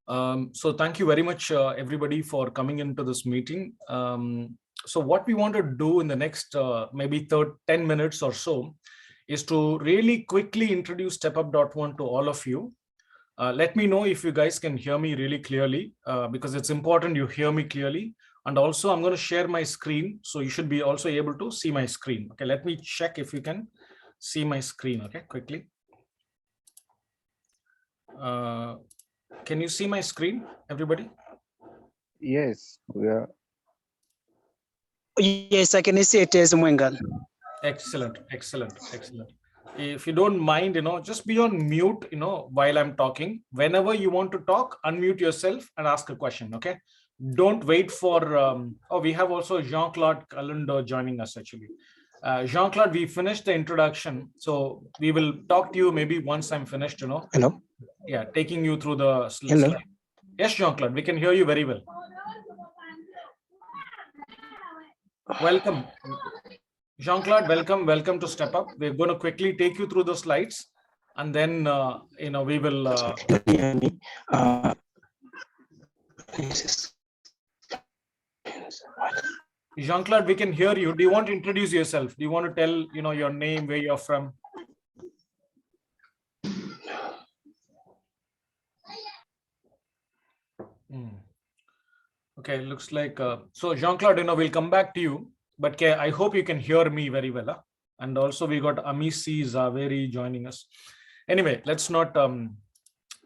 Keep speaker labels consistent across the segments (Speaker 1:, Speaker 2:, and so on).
Speaker 1: So thank you very much, everybody, for coming into this meeting. So what we want to do in the next maybe 10 minutes or so is to really quickly introduce StepUp.1 to all of you. Let me know if you guys can hear me really clearly, because it's important you hear me clearly. And also I'm going to share my screen, so you should be also able to see my screen. Okay, let me check if you can see my screen, okay, quickly. Can you see my screen, everybody?
Speaker 2: Yes, we are.
Speaker 3: Yes, I can see it as Mwengal.
Speaker 1: Excellent, excellent, excellent. If you don't mind, just be on mute, while I'm talking. Whenever you want to talk, unmute yourself and ask a question, okay? Don't wait for, we have also Jean-Claude Calendar joining us actually. Jean-Claude, we finished the introduction. So we will talk to you maybe once I'm finished,
Speaker 3: Hello.
Speaker 1: Yeah, taking you through the
Speaker 3: Hello.
Speaker 1: slide. Yes, Jean-Claude, we can hear you very well. Welcome. Jean-Claude, welcome to Step Up. We're going to quickly take you through the slides, and then we will. Jean-Claude, we can hear you. Do you want to introduce yourself? Do you want to tell your name, where you're from? Okay, looks like so Jean-Claude, we'll come back to you, but I hope you can hear me very well. Huh? And also we got Amisi Zaveri joining us. Anyway, let's not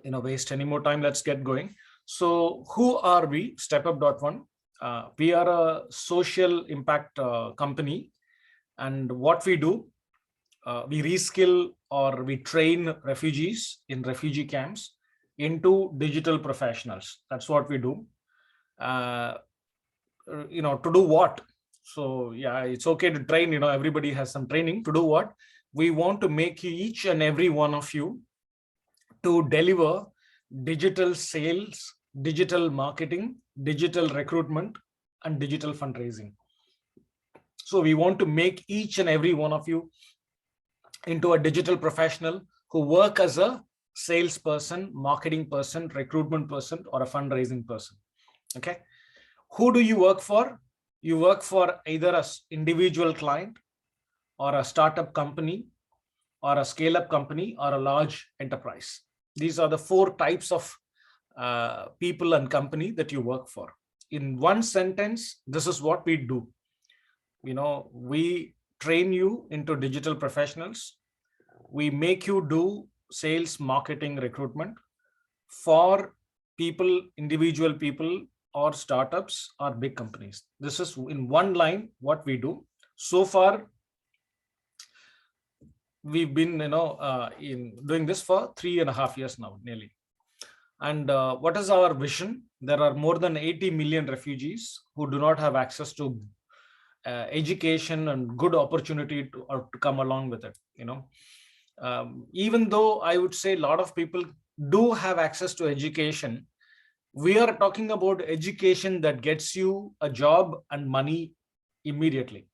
Speaker 1: waste any more time. Let's get going. So who are we? StepUp.1. We are a social impact company, and what we do, we reskill or we train refugees in refugee camps into digital professionals. That's what we do. To do what? So yeah, it's okay to train, everybody has some training. To do what? We want to make each and every one of you to deliver digital sales, digital marketing, digital recruitment, and digital fundraising. So we want to make each and every one of you into a digital professional who work as a salesperson, marketing person, recruitment person, or a fundraising person. Okay. Who do you work for? You work for either an individual client or a startup company or a scale-up company or a large enterprise. These are the 4 types of people and company that you work for. In one sentence, this is what we do. We train you into digital professionals. We make you do sales, marketing, recruitment for people, individual people, or startups or big companies. This is in one line what we do. So far, we've been in doing this for 3.5 years now, nearly. And what is our vision? There are more than 80 million refugees who do not have access to education and good opportunity to come along with it. Even though I would say a lot of people do have access to education, we are talking about education that gets you a job and money immediately.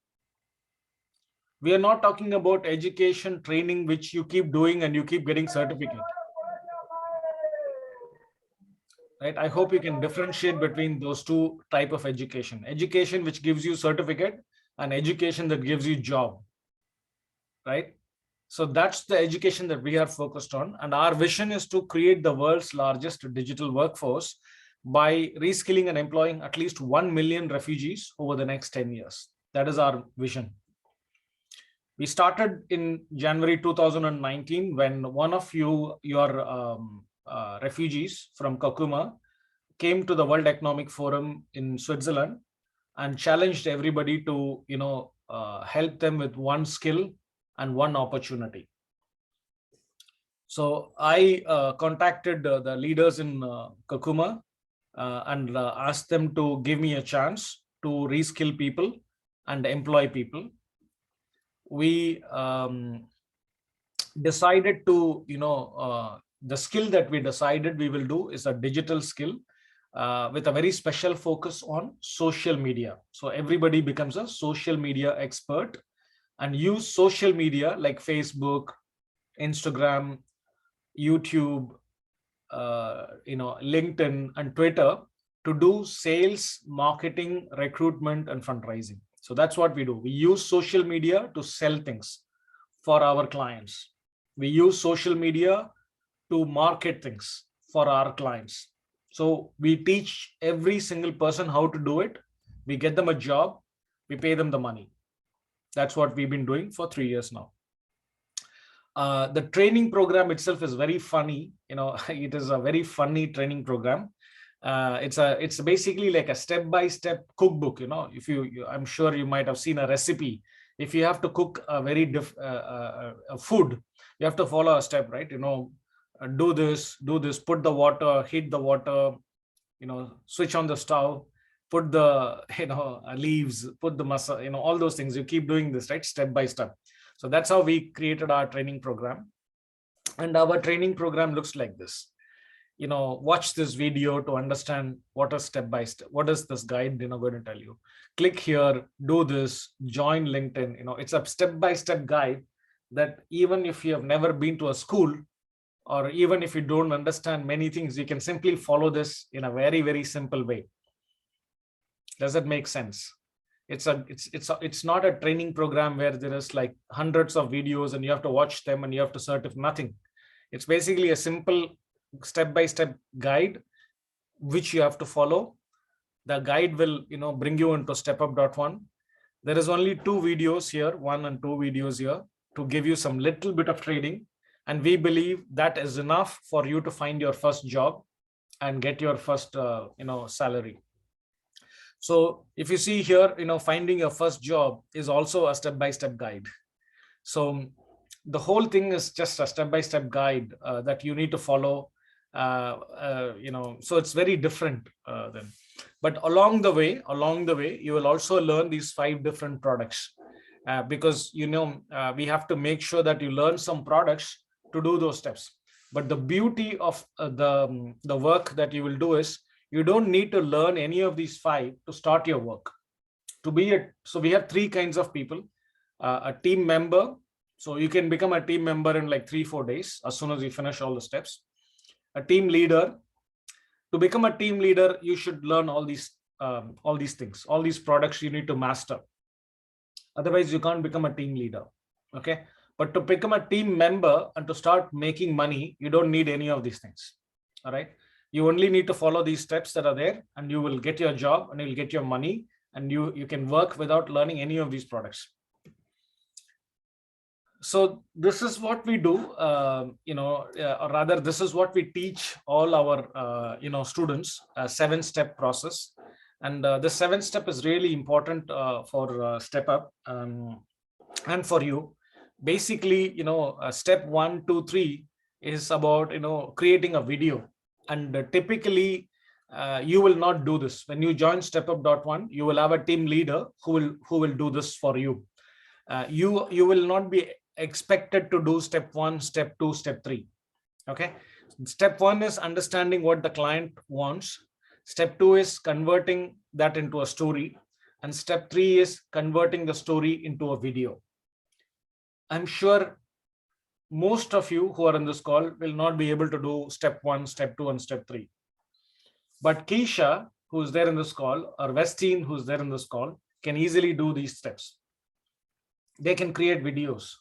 Speaker 1: We are not talking about education training which you keep doing and you keep getting certificate. Right? I hope you can differentiate between those 2 types of education. Education which gives you certificate and education that gives you job. Right? So that's the education that we are focused on. And our vision is to create the world's largest digital workforce by reskilling and employing at least 1 million refugees over the next 10 years. That is our vision. We started in January 2019 when one of your refugees from Kakuma came to the World Economic Forum in Switzerland and challenged everybody to help them with one skill and one opportunity. So I contacted the leaders in Kakuma and asked them to give me a chance to reskill people and employ people. We decided to, the skill that we decided we will do is a digital skill with a very special focus on social media. So everybody becomes a social media expert and use social media like Facebook, Instagram, YouTube, LinkedIn and Twitter to do sales, marketing, recruitment, and fundraising. So that's what we do. We use social media to sell things for our clients. We use social media to market things for our clients. So we teach every single person how to do it. We get them a job, we pay them the money. That's what we've been doing for 3 years now. The training program itself is very funny. It is a very funny training program. It's basically like a step-by-step cookbook. If I'm sure you might have seen a recipe. If you have to cook a very food, you have to follow a step, right? Do this, put the water, heat the water, switch on the stove, put the leaves, put the masa, all those things. You keep doing this, right? Step by step. So that's how we created our training program. And our training program looks like this. Watch this video to understand what is step by step. What is this guide going to tell you? Click here, do this, join LinkedIn. It's a step-by-step guide that even if you have never been to a school, or even if you don't understand many things, you can simply follow this in a very, very simple way. Does that make sense? It's not a training program where there is like hundreds of videos and you have to watch them and you have to certify nothing. It's basically a simple step-by-step guide which you have to follow. The guide will bring you into StepUp.1. There is only 2 videos here, 1 and 2 videos here, to give you some little bit of training, and we believe that is enough for you to find your first job and get your first salary. So if you see here, finding your first job is also a step-by-step guide. So the whole thing is just a step-by-step guide that you need to follow. So it's very different then. But along the way, you will also learn these 5 different products because we have to make sure that you learn some products to do those steps. But the beauty of the work that you will do is you don't need to learn any of these 5 to start your work. So we have 3 kinds of people. A team member. So you can become a team member in like 3-4 days as soon as you finish all the steps. A team leader. To become a team leader, you should learn all these things, all these products you need to master. Otherwise, you can't become a team leader. Okay. But to become a team member and to start making money, you don't need any of these things. All right. You only need to follow these steps that are there, and you will get your job and you'll get your money, and you can work without learning any of these products. So this is what we do, or rather, this is what we teach all our, students, a 7-step process. And the 7th step is really important for Step Up and for you. Basically, step 1, 2, 3 is about, creating a video. And typically, you will not do this. When you join StepUp.1, you will have a team leader who will do this for you. You will not be expected to do step 1, step 2, step 3. Okay. Step 1 is understanding what the client wants. Step 2 is converting that into a story. And step 3 is converting the story into a video. I'm sure most of you who are in this call will not be able to do step 1, step 2, and step 3. But Keisha, who's there in this call, or Westin, who's there in this call, can easily do these steps. They can create videos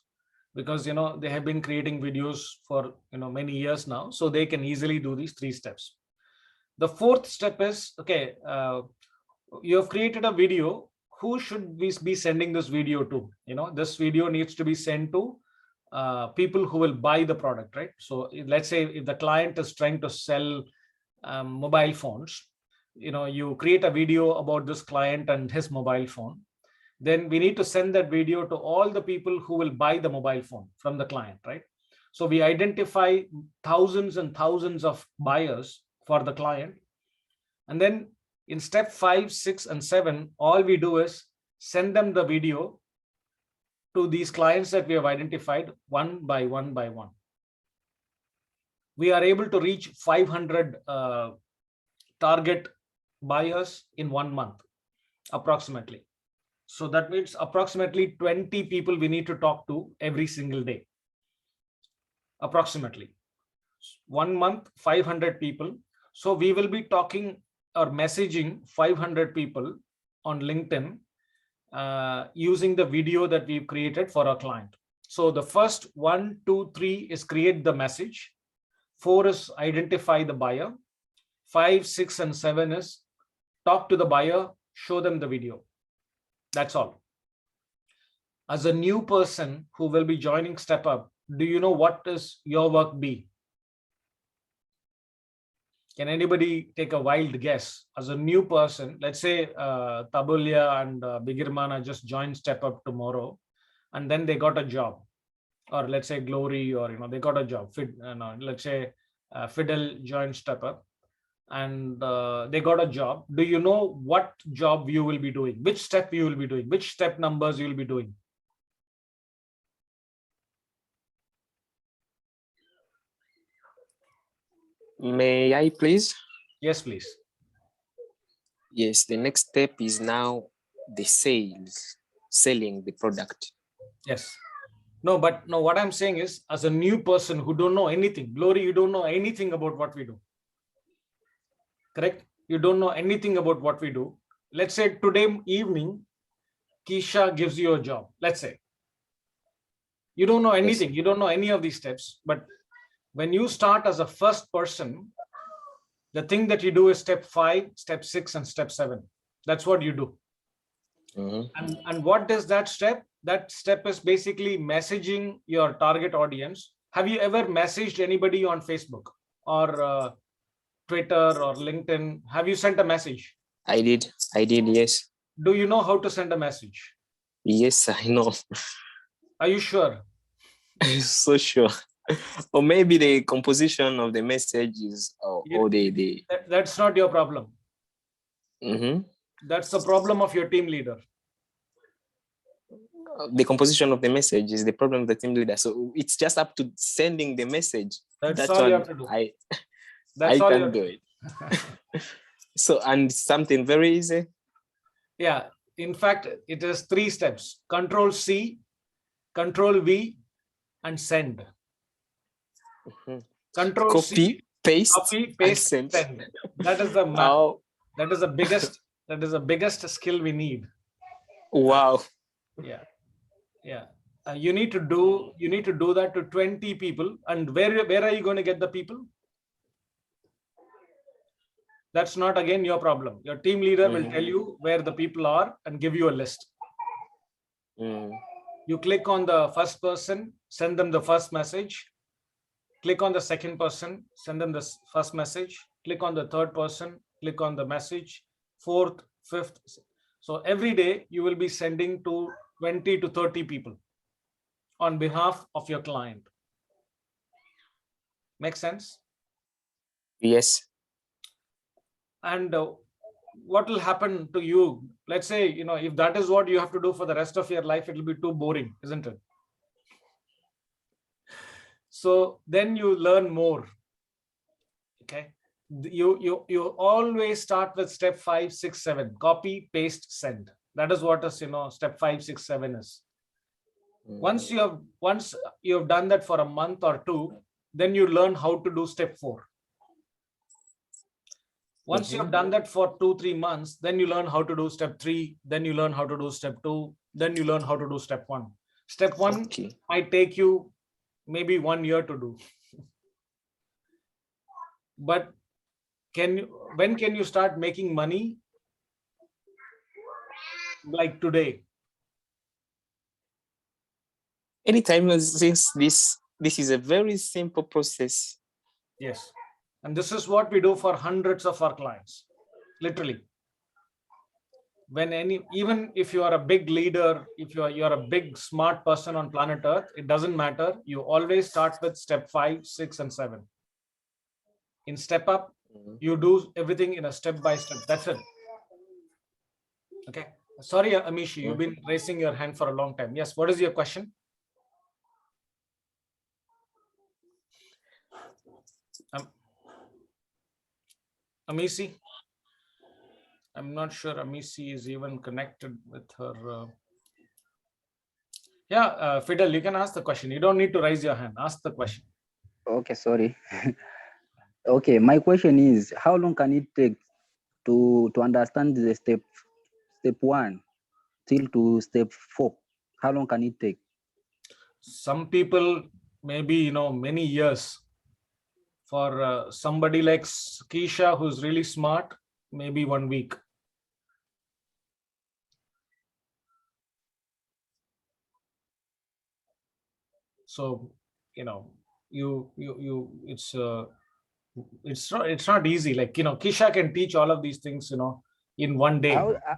Speaker 1: because, they have been creating videos for, many years now. So they can easily do these 3 steps. The 4th step is, okay, you have created a video. Who should we be sending this video to? This video needs to be sent to people who will buy the product, right? So let's say if the client is trying to sell mobile phones, you create a video about this client and his mobile phone. Then we need to send that video to all the people who will buy the mobile phone from the client, right? So we identify thousands and thousands of buyers for the client. And then in step 5, 6, and 7, all we do is send them the video to these clients that we have identified one by one by one. We are able to reach 500 target buyers in 1 month, approximately. So that means approximately 20 people we need to talk to every single day, approximately. 1 month, 500 people. So we will be talking or messaging 500 people on LinkedIn using the video that we've created for our client. So the first 1, 2, 3 is create the message. 4 is identify the buyer. 5, 6, and 7 is talk to the buyer, show them the video. That's all. As a new person who will be joining Step Up, do you know what is your work be? Can anybody take a wild guess? As a new person, let's say Tabulya and Bigirmana just joined Step Up tomorrow, and then they got a job. Or let's say Glory, or they got a job. Let's say Fidel joined Step Up, and they got a job. Do you know what job you will be doing? Which step you will be doing? Which step numbers you will be doing?
Speaker 4: May I please?
Speaker 1: Yes, please.
Speaker 4: Yes, the next step is now the sales, selling the product.
Speaker 1: Yes. No, but no, what I'm saying is, as a new person who don't know anything, Glory, you don't know anything about what we do. Correct? You don't know anything about what we do. Let's say today evening, Keisha gives you a job. Let's say. You don't know anything. Yes. You don't know any of these steps. But when you start as a first person, the thing that you do is step 5, step 6, and step 7. That's what you do. And what is that step? That step is basically messaging your target audience. Have you ever messaged anybody on Facebook or Twitter or LinkedIn? Have you sent a message?
Speaker 4: I did, yes.
Speaker 1: Do you know how to send a message?
Speaker 4: Yes, I know.
Speaker 1: Are you sure?
Speaker 4: So sure. Or maybe the composition of the message is,
Speaker 1: That's not your problem. That's the problem of your team leader.
Speaker 4: The composition of the message is the problem of the team leader. So it's just up to sending the message.
Speaker 1: That's all you have to do.
Speaker 4: I
Speaker 1: can
Speaker 4: do it. So, and something very easy.
Speaker 1: Yeah. In fact, it is 3 steps: Control C, Control V, and send. Control
Speaker 4: Copy,
Speaker 1: C,
Speaker 4: paste,
Speaker 1: copy, paste, send. That is the map. That is the biggest. That is the biggest skill we need.
Speaker 4: Wow.
Speaker 1: Yeah. You need to do that to 20 people. And where are you going to get the people? That's not again your problem. Your team leader will tell you where the people are and give you a list. You click on the first person, send them the first message. Click on the second person, send them the first message. Click on the third person, click on the message. 4th, 5th. So every day you will be sending to 20 to 30 people on behalf of your client. Make sense?
Speaker 4: Yes.
Speaker 1: And what will happen to you? Let's say, if that is what you have to do for the rest of your life, it will be too boring, isn't it? So then you learn more. Okay. You always start with step 5, 6, 7. Copy, paste, send. That is what is, step 5, 6, 7 is. Once you have done that for a month or 2, then you learn how to do step 4. Once you have done that for 2-3 months, then you learn how to do step 3, then you learn how to do step 2, then you learn how to do step 1. Step 1 might take you maybe 1 year to do. But when can you start making money? Like today.
Speaker 4: Anytime, since this is a very simple process.
Speaker 1: Yes. And this is what we do for hundreds of our clients, literally. Even if you are a big leader, if you're a big smart person on planet Earth, it doesn't matter. You always start with step 5, 6, and 7. In Step Up, you do everything in a step-by-step. That's it. Okay. Sorry, Amishi, you've been raising your hand for a long time. Yes. What is your question? Amishi? I'm not sure Amishi is even connected with her. Fidel, you can ask the question. You don't need to raise your hand. Ask the question.
Speaker 2: Okay, sorry. Okay, my question is, how long can it take to understand the step 1 till to step 4? How long can it take?
Speaker 1: Some people, maybe, many years. For somebody like Keisha, who's really smart, maybe 1 week. So, it's not easy. Like, Keisha can teach all of these things, in 1 day.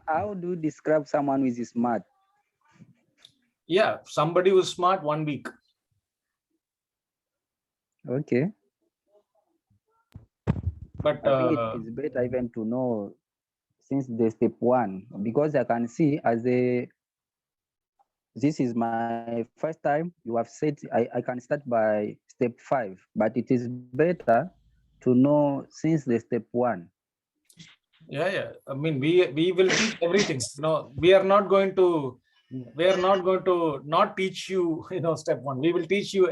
Speaker 2: How do you describe someone who is smart?
Speaker 1: Yeah, somebody who's smart, 1 week.
Speaker 2: Okay.
Speaker 1: But
Speaker 2: I think it is better even to know since the step 1, because I can see this is my first time. You have said I can start by step 5, but it is better to know since the step 1.
Speaker 1: yeah. I mean, we will teach everything. We are not going to not teach you, step 1. We will teach you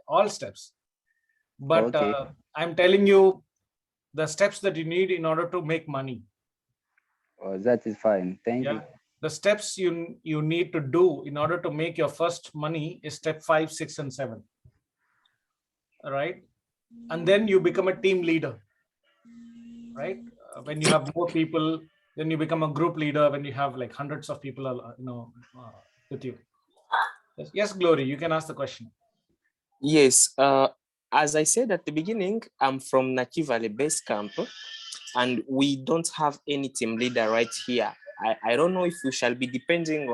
Speaker 1: all steps. But
Speaker 2: Okay.
Speaker 1: I'm telling you the steps that you need in order to make money.
Speaker 2: Oh, that is fine. Thank you.
Speaker 1: The steps you need to do in order to make your first money is step 5, 6, and 7. All right. And then you become a team leader. Right. When you have more people, then you become a group leader. When you have like hundreds of people, with you. Yes, Glory, you can ask the question.
Speaker 4: Yes, as I said at the beginning, I'm from Nakivale base camp, and we don't have any team leader right here. I don't know if we shall be depending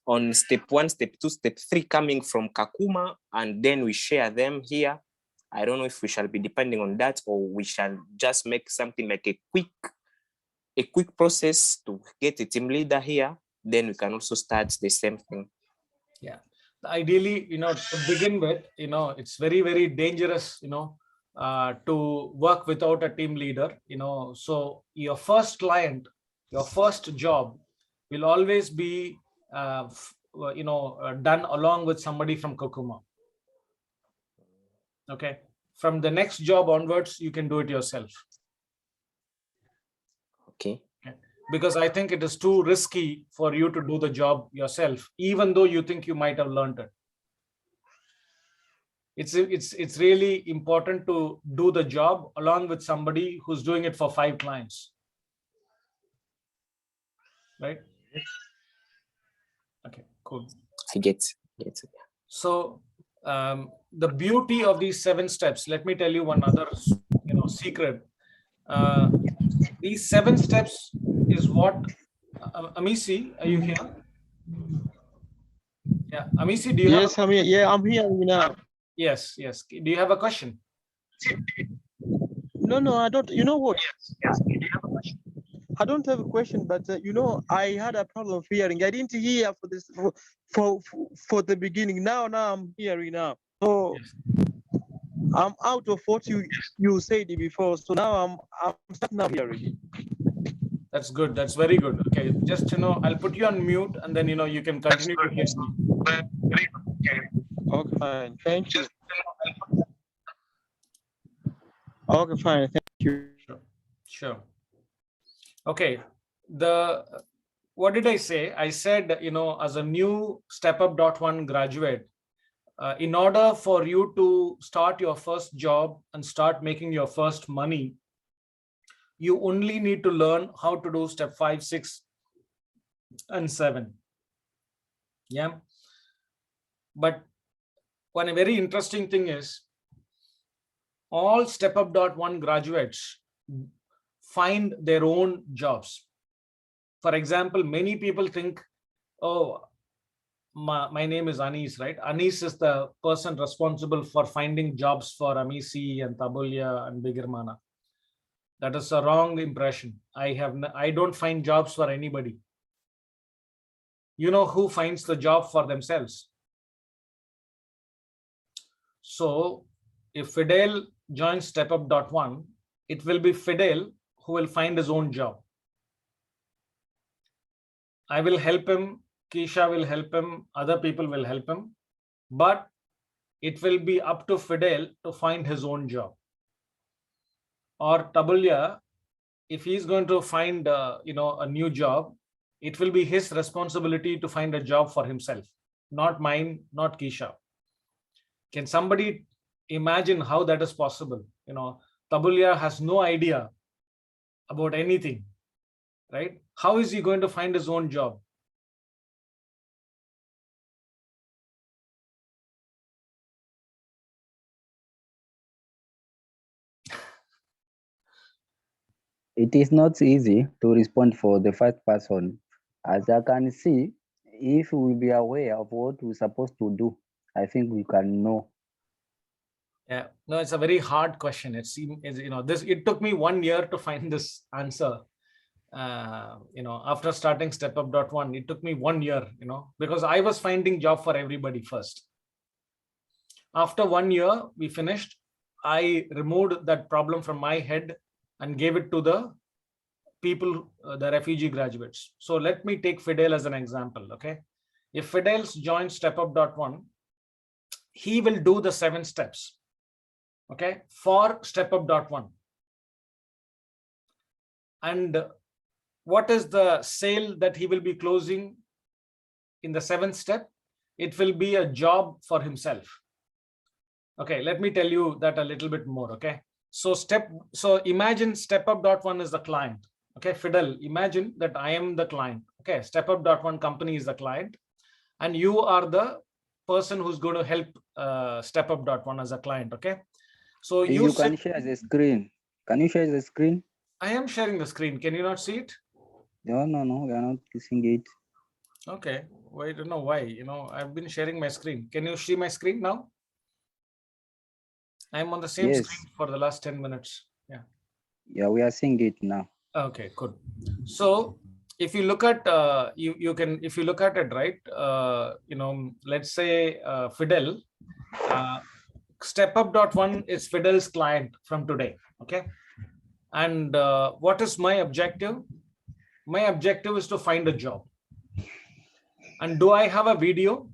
Speaker 4: on step 1, step 2, step 3 coming from Kakuma, and then we share them here. I don't know if we shall be depending on that, or we shall just make something like a quick process to get a team leader here. Then we can also start the same thing.
Speaker 1: Yeah. Ideally, to begin with, it's very, very dangerous, to work without a team leader, so your first client, your first job will always be, done along with somebody from Kokuma. Okay. From the next job onwards, you can do it yourself.
Speaker 4: Okay.
Speaker 1: Because I think it is too risky for you to do the job yourself, even though you think you might have learned it. It's really important to do the job along with somebody who's doing it for 5 clients. Right? Okay, cool.
Speaker 4: I get it.
Speaker 1: So the beauty of these 7 steps, let me tell you one other secret. These 7 steps is what Amisi, are you here? Yeah, Amisi, do you have?
Speaker 5: Yes, I'm here. Yeah, I'm here now.
Speaker 1: Yes. Do you have a question?
Speaker 5: No, I don't. You know what? Yes. Do you have a question? I don't have a question, but I had a problem of hearing. I didn't hear for this for the beginning. Now I'm hearing now. So
Speaker 1: Yes.
Speaker 5: I'm out of what you said before. So now I'm starting now hearing.
Speaker 1: That's good. That's very good. Okay, just I'll put you on mute, and then you can continue to hear me.
Speaker 5: Okay, fine. Thank you. Okay, fine. Thank you.
Speaker 1: Sure. Okay. What did I say? I said, as a new StepUp.1 graduate, in order for you to start your first job and start making your first money, you only need to learn how to do step 5, 6, and 7. Yeah. But one very interesting thing is, all StepUp.1 graduates find their own jobs. For example, many people think, oh, my name is Anis, right? Anis is the person responsible for finding jobs for Amisi and Tabulya and Bigirmana. That is a wrong impression. I don't find jobs for anybody. You know who finds the job for themselves? So if Fidel joins StepUp.1, it will be Fidel who will find his own job. I will help him, Keisha will help him, other people will help him. But it will be up to Fidel to find his own job. Or Tabulya, if he's going to find a new job, it will be his responsibility to find a job for himself, not mine, not Kisha. Can somebody imagine how that is possible? Tabulya has no idea about anything, right? How is he going to find his own job?
Speaker 2: It is not easy to respond for the first person. As I can see, if we be aware of what we're supposed to do, I think we can know.
Speaker 1: Yeah, no, it's a very hard question. It took me 1 year to find this answer. After starting StepUp.1, it took me 1 year, because I was finding job for everybody first. After 1 year, we finished. I removed that problem from my head and gave it to the people, the refugee graduates. So let me take Fidel as an example. Okay, if Fidel joins StepUp.1, he will do the 7 steps. Okay, for StepUp.1. And what is the sale that he will be closing in the 7th step? It will be a job for himself. Okay, let me tell you that a little bit more. Okay, so imagine StepUp.1 is the client. Okay, Fidel, imagine that I am the client. Okay, StepUp.1 company is the client, and you are the person who's going to help StepUp.1 as a client. Okay, so
Speaker 2: you can share the screen. Can you share the screen?
Speaker 1: I am sharing the screen. Can you not see it?
Speaker 2: No, we are not seeing it.
Speaker 1: Okay, well, I don't know why. I've been sharing my screen. Can you see my screen now? I'm on the same screen for the last 10 minutes. Yeah.
Speaker 2: Yeah, we are seeing it now.
Speaker 1: Okay, good. So if you look at if you look at it, right, let's say Fidel, StepUp.1 is Fidel's client from today. Okay, and what is my objective? My objective is to find a job. And do I have a video?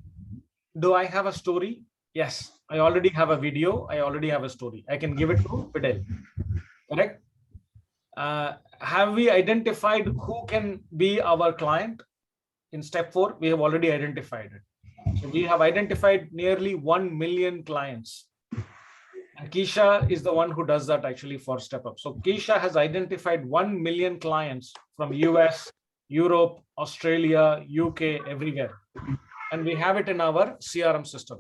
Speaker 1: Do I have a story? Yes, I already have a video. I already have a story. I can give it to Fidel. Correct? Have we identified who can be our client? In step 4, we have already identified it. So we have identified nearly 1 million clients. And Kisha is the one who does that actually for StepUp. So Kisha has identified 1 million clients from US, Europe, Australia, UK, everywhere. And we have it in our CRM system.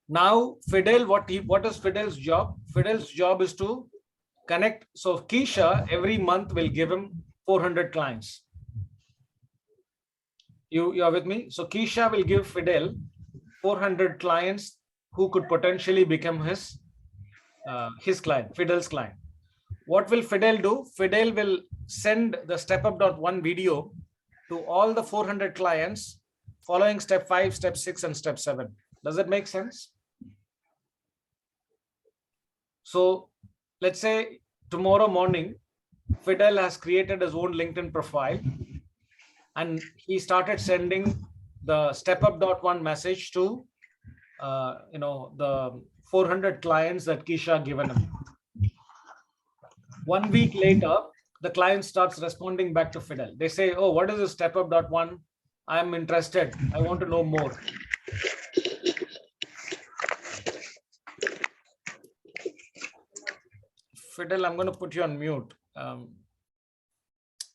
Speaker 1: Now, Fidel, what is Fidel's job? Fidel's job is to connect. So Kisha every month will give him 400 clients. You are with me? So Kisha will give Fidel 400 clients who could potentially become his client, Fidel's client. What will Fidel do? Fidel will send the StepUp.1 video to all the 400 clients following step 5, step 6, and step 7. Does it make sense? So let's say tomorrow morning, Fidel has created his own LinkedIn profile and he started sending the StepUp.1 message to the 400 clients that Kisha given him. 1 week later, the client starts responding back to Fidel. They say, oh, what is this StepUp.1? I'm interested. I want to know more. Fidel, I'm going to put you on mute.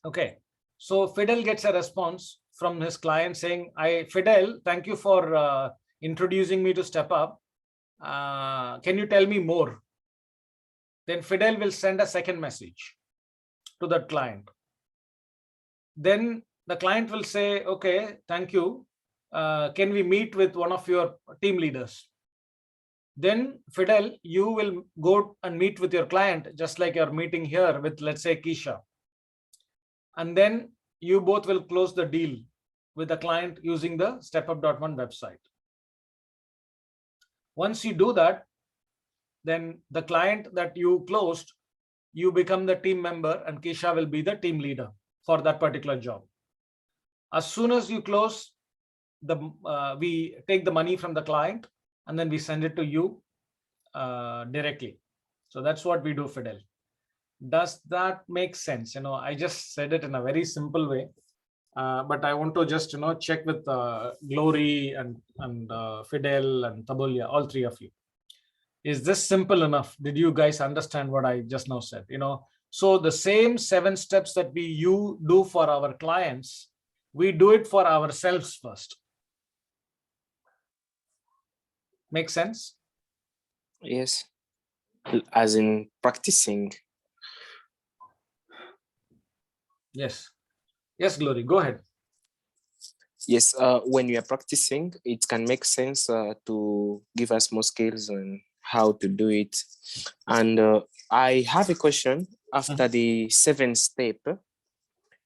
Speaker 1: Okay. So Fidel gets a response from his client saying, Fidel, thank you for introducing me to StepUp. Can you tell me more? Then Fidel will send a second message to that client. Then the client will say, okay, thank you. Can we meet with one of your team leaders? Then Fidel, you will go and meet with your client, just like you're meeting here with, let's say, Kisha. And then you both will close the deal with the client using the StepUp.1 website. Once you do that, then the client that you closed, you become the team member and Kisha will be the team leader for that particular job. As soon as you close, we take the money from the client and then we send it to you directly. So that's what we do, Fidel. Does that make sense? I just said it in a very simple way, but I want to just check with Glory and Fidel and Tabulia, all three of you. Is this simple enough? Did you guys understand what I just now said? So the same 7 steps that we do for our clients, we do it for ourselves first. Make sense?
Speaker 4: Yes. As in practicing.
Speaker 1: Yes. Yes, Glory, go ahead.
Speaker 4: Yes, when you are practicing, it can make sense to give us more skills on how to do it. And I have a question after the 7th step,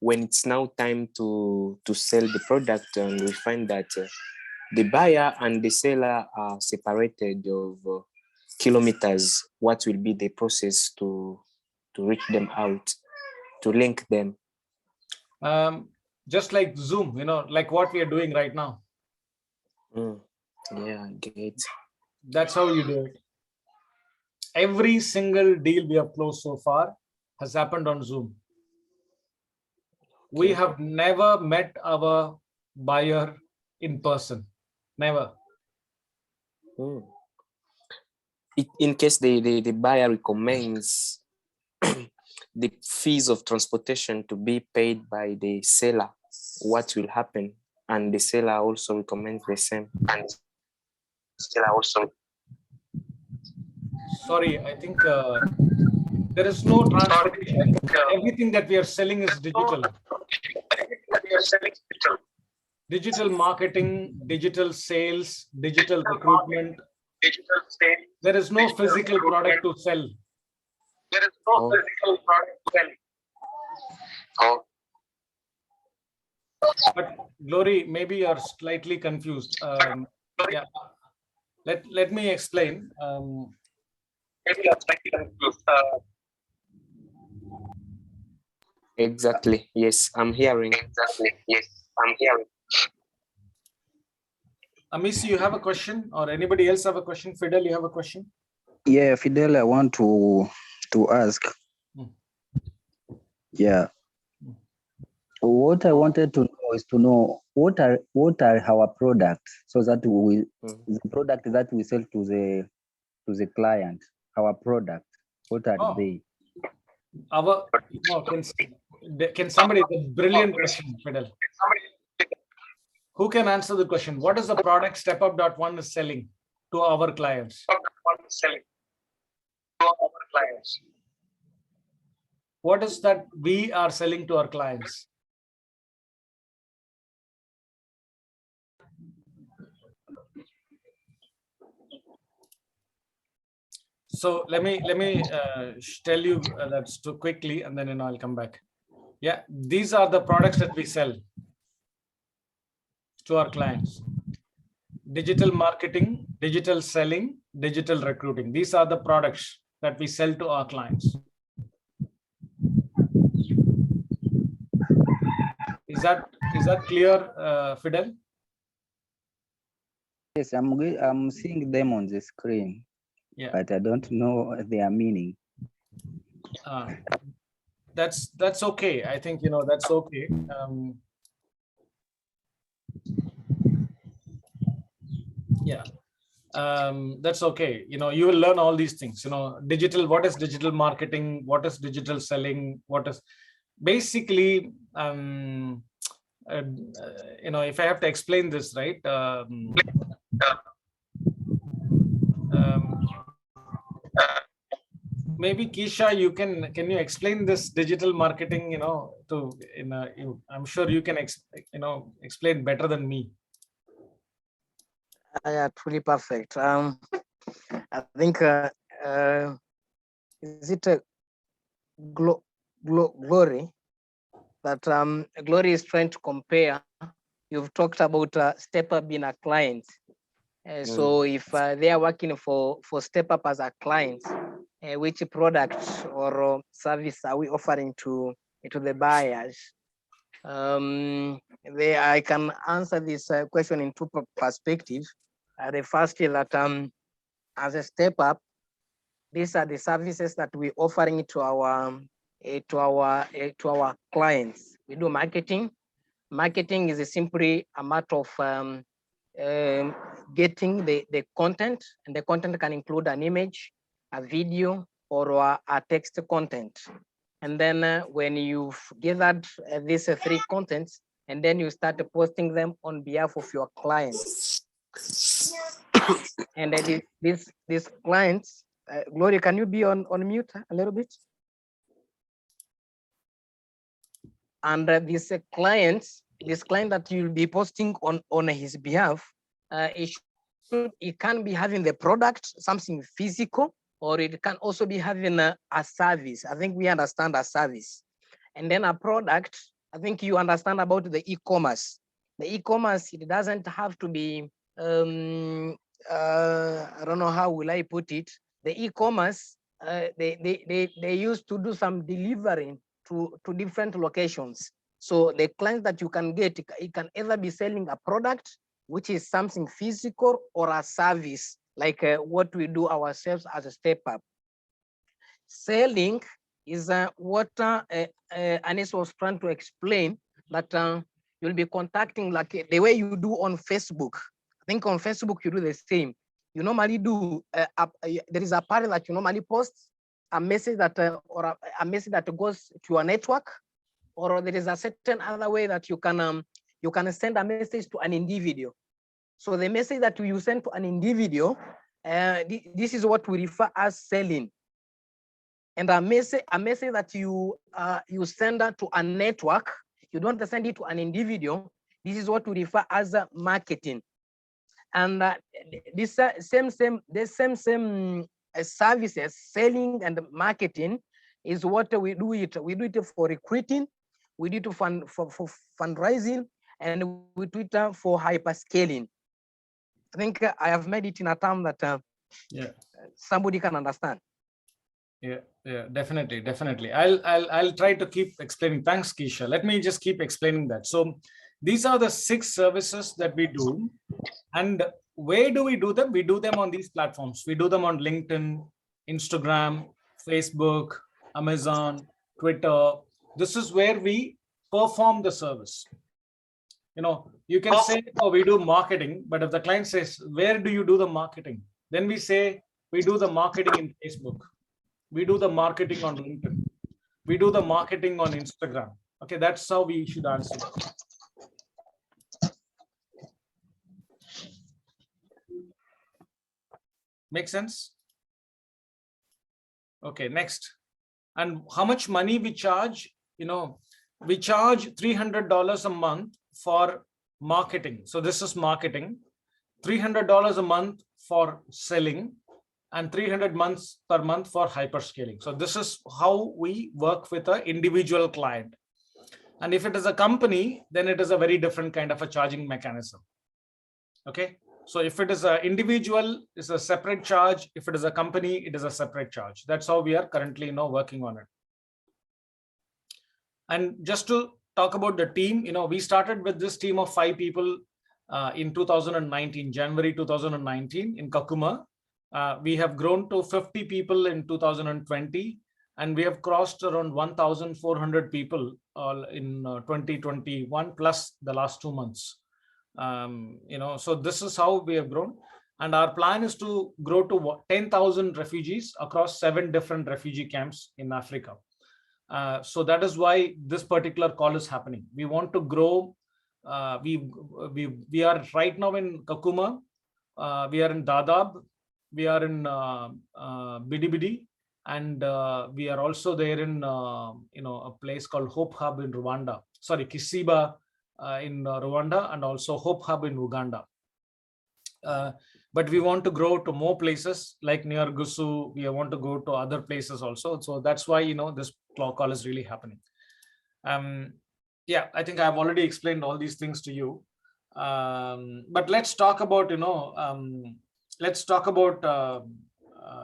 Speaker 4: when it's now time to sell the product, and we find that the buyer and the seller are separated of kilometers. What will be the process to reach them out, to link them?
Speaker 1: Just like Zoom, like what we are doing right now.
Speaker 4: Yeah, I get it.
Speaker 1: That's how you do it. Every single deal we have closed so far has happened on Zoom. We have never met our buyer in person. Never.
Speaker 4: In case the buyer recommends the fees of transportation to be paid by the seller, what will happen? And the seller also recommends the same. And the seller also.
Speaker 1: Sorry, I think there is no transportation. Everything that we are selling is digital. Digital marketing, digital sales, digital recruitment. There is no physical product to sell.
Speaker 6: There is no physical product to sell.
Speaker 1: But Glory, maybe you're slightly confused. Yeah. Let me explain.
Speaker 6: Maybe you're slightly confused.
Speaker 4: Exactly. Yes, I'm hearing.
Speaker 6: Exactly. Yes, I'm hearing.
Speaker 1: Amisi, you have a question, or anybody else have a question? Fidel, you have a question?
Speaker 2: Yeah, Fidel, I want to ask. Yeah. What I wanted to know is to know what are our products, so that we the product that we sell to the client, our product, what are they?
Speaker 1: Can somebody? A brilliant question, Fidel. Who can answer the question? What is the product StepUp.1 is selling to our clients? What is that we are selling to our clients? So let me tell you that too quickly, and then I'll come back. Yeah, these are the products that we sell to our clients: digital marketing, digital selling, digital recruiting. These are the products that we sell to our clients. Is that clear, Fidel?
Speaker 2: Yes, I'm seeing them on the screen.
Speaker 1: Yeah,
Speaker 2: but I don't know their meaning.
Speaker 1: That's okay. I think that's okay. Yeah, that's okay. You will learn all these things. Digital. What is digital marketing? What is digital selling? What is basically? If I have to explain this, right? Maybe Keisha, can you explain this digital marketing? I'm sure you can explain better than me.
Speaker 3: Yeah, truly perfect. I think is it a Glory that Glory is trying to compare? You've talked about StepUp being a client. So if they are working for StepUp as a client, which product or service are we offering to the buyers? I can answer this question in two perspectives. The first is that as a step up, these are the services that we're offering to our clients. We do marketing. Marketing is simply a matter of getting the content, and the content can include an image, a video, or a text content. And then when you've gathered these three contents, and then you start posting them on behalf of your clients. And these clients, Gloria, can you be on mute a little bit? And this client that you'll be posting on his behalf, it can be having the product, something physical, or it can also be having a service. I think we understand a service. And then a product, I think you understand about the e-commerce. The e-commerce, it doesn't have to be, I don't know how will I put it. The e-commerce, they used to do some delivering to different locations. So the clients that you can get, it can either be selling a product, which is something physical, or a service, like what we do ourselves as a step up. Selling is what Anis was trying to explain, that you'll be contacting like the way you do on Facebook. I think on Facebook you do the same. You normally do, there is a part that you normally post a message that, or a message that goes to your network, or there is a certain other way that you can send a message to an individual. So the message that you send to an individual, this is what we refer as selling. And a message that you send to a network, you don't send it to an individual. This is what we refer as marketing. And this same services, selling and marketing, is what we do it. We do it for recruiting, we do it for fundraising, and we do it for hyperscaling. I think I have made it in a term that somebody can understand.
Speaker 1: Yeah, definitely. I'll try to keep explaining. Thanks, Keisha. Let me just keep explaining that. So these are the 6 services that we do. And where do we do them? We do them on these platforms. We do them on LinkedIn, Instagram, Facebook, Amazon, Twitter. This is where we perform the service. You know, you can say, oh, we do marketing, but if the client says, where do you do the marketing? Then we say, we do the marketing in Facebook. We do the marketing on LinkedIn. We do the marketing on Instagram. Okay, that's how we should answer. Make sense? Okay, next. And how much money we charge? You know, we charge $300 a month for marketing. So this is marketing. $300 a month for selling, and 300 per month for hyperscaling. So this is how we work with an individual client. And if it is a company, then it is a very different kind of a charging mechanism. Okay. So if it is an individual, it's a separate charge. If it is a company, it is a separate charge. That's how we are currently working on it. And just to talk about the team, we started with this team of 5 people in 2019, January 2019 in Kakuma. We have grown to 50 people in 2020, and we have crossed around 1,400 people in 2021 plus the last 2 months. So this is how we have grown, and our plan is to grow to 10,000 refugees across 7 different refugee camps in Africa. So that is why this particular call is happening. We want to grow. We are right now in Kakuma. We are in Dadaab. We are in Bidi, and we are also there in a place called Hope Hub in Rwanda. Sorry, Kisiba in Rwanda, and also Hope Hub in Uganda. But we want to grow to more places like near Gusu. We want to go to other places also. So that's why this call is really happening. Yeah, I think I've already explained all these things to you. But let's talk about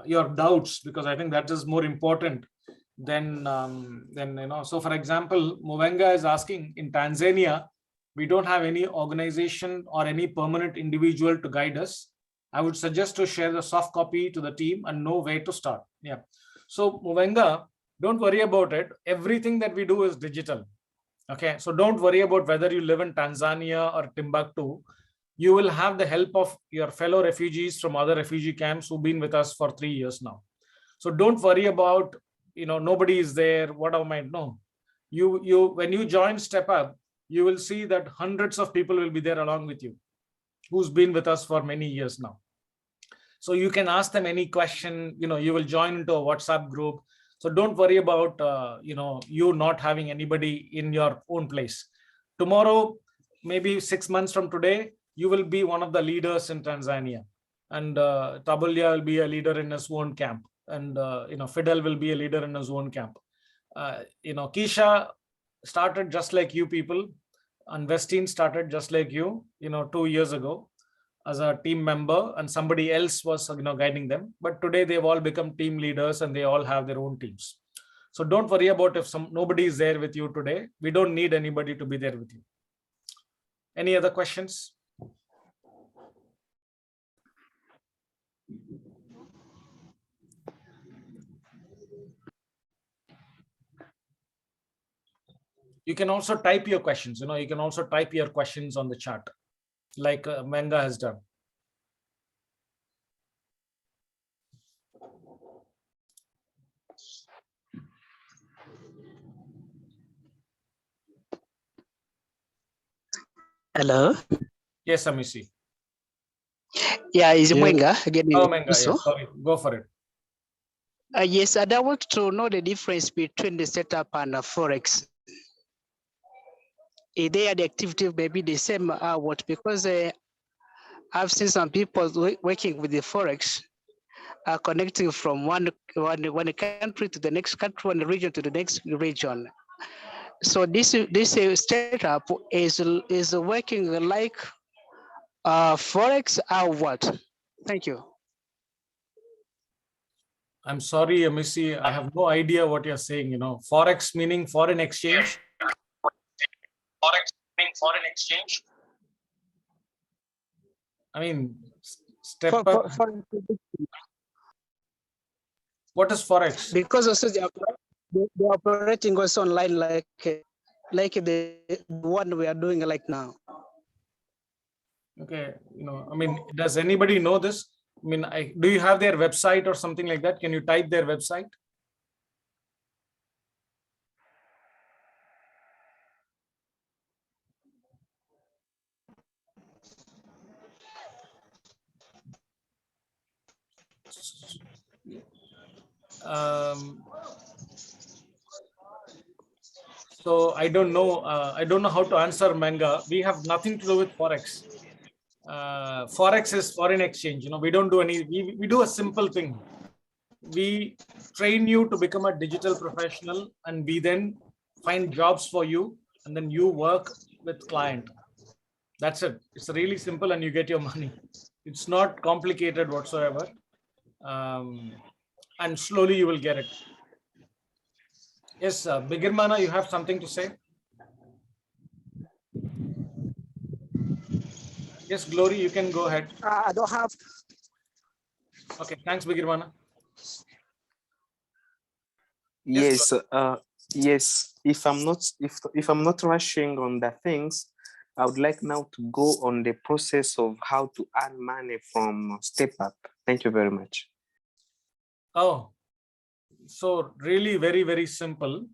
Speaker 1: your doubts, because I think that is more important than So for example, Muvenga is asking, in Tanzania, we don't have any organization or any permanent individual to guide us. I would suggest to share the soft copy to the team and know where to start. Yeah. So Muvenga, don't worry about it. Everything that we do is digital. Okay. So don't worry about whether you live in Tanzania or Timbuktu. You will have the help of your fellow refugees from other refugee camps who've been with us for 3 years now. So don't worry about, nobody is there. What am I? No. When you join Step Up, you will see that hundreds of people will be there along with you, who's been with us for many years now. So you can ask them any question. You will join into a WhatsApp group. So don't worry about you not having anybody in your own place. Tomorrow, maybe 6 months from today, you will be one of the leaders in Tanzania, and Tabulya will be a leader in his own camp, and Fidel will be a leader in his own camp. Keisha started just like you people, and Westin started just like you 2 years ago as a team member, and somebody else was guiding them. But today they've all become team leaders and they all have their own teams. So don't worry about if nobody is there with you today. We don't need anybody to be there with you. Any other questions? You can also type your questions. You can also type your questions on the chat, like Manga has done.
Speaker 7: Hello.
Speaker 1: Yes, Amisi.
Speaker 7: Yeah, it's Mwenga again.
Speaker 1: Oh, Manga, yes, sorry. Go for it.
Speaker 7: Yes, and I want to know the difference between the setup and Forex. Is there the activity maybe the same what? Because I've seen some people working with the Forex connecting from one country to the next country, one region to the next region. So this setup is working like Forex or what? Thank you.
Speaker 1: I'm sorry, Amisi, I have no idea what you're saying. Forex meaning foreign exchange.
Speaker 6: Forex meaning foreign exchange.
Speaker 1: I mean, Step Up. What is Forex?
Speaker 7: Because also they're operating also online like the one we are doing like now.
Speaker 1: Okay, does anybody know this? Do you have their website or something like that? Can you type their website? So I don't know. I don't know how to answer Manga. We have nothing to do with Forex. Forex is foreign exchange. We don't do any. We do a simple thing. We train you to become a digital professional, and we then find jobs for you, and then you work with client. That's it. It's really simple, and you get your money. It's not complicated whatsoever. And slowly you will get it. Yes, Bigirmana, you have something to say? Yes, Glory, you can go ahead.
Speaker 7: I don't have.
Speaker 1: Okay, thanks, Bigirmana.
Speaker 4: Yes, yes. If I'm not rushing on the things, I would like now to go on the process of how to earn money from Step Up. Thank you very much.
Speaker 1: Oh, so really very, very simple.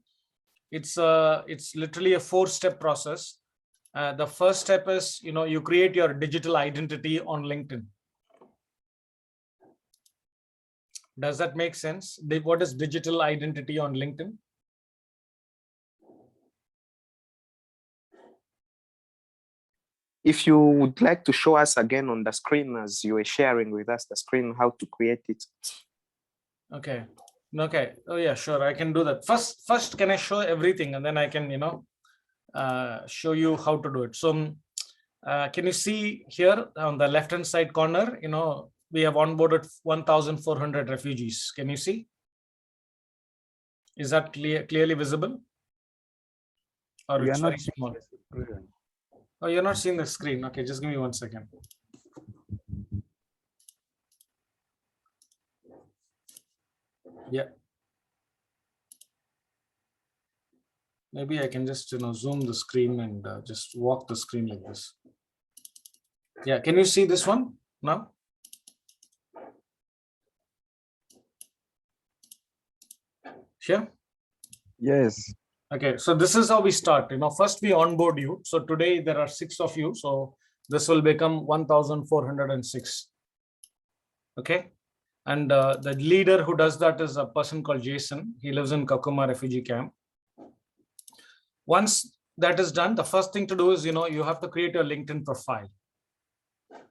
Speaker 1: It's literally a 4-step process. The first step is, you create your digital identity on LinkedIn. Does that make sense? What is digital identity on LinkedIn?
Speaker 4: If you would like to show us again on the screen as you were sharing with us the screen, how to create it.
Speaker 1: Okay. Oh yeah, sure. I can do that. First, can I show everything, and then I can, show you how to do it. So can you see here on the left-hand side corner, we have onboarded 1,400 refugees. Can you see? Is that clearly visible? Or it's very small? Oh, you're not seeing the screen. Okay, just give me 1 second. Yeah. Maybe I can just zoom the screen and just walk the screen like this. Yeah, can you see this one now? Sure.
Speaker 8: Yes.
Speaker 1: Okay, so this is how we start. First we onboard you. So today there are 6 of you. So this will become 1,406. Okay. And the leader who does that is a person called Jason. He lives in Kakuma refugee camp. Once that is done, the first thing to do is, you have to create your LinkedIn profile.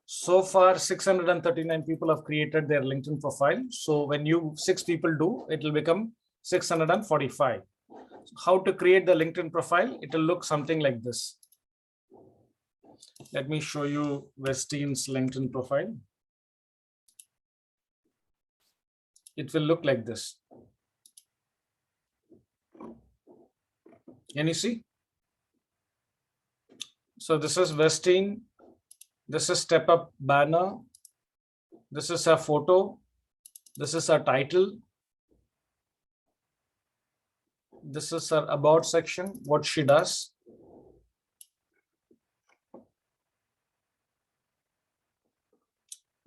Speaker 1: So far, 639 people have created their LinkedIn profile. So when 6 people do, it will become 645. How to create the LinkedIn profile? It will look something like this. Let me show you Westeen's LinkedIn profile. It will look like this. Can you see? So this is Westeen. This is Step Up banner. This is her photo. This is her title. This is her about section, what she does.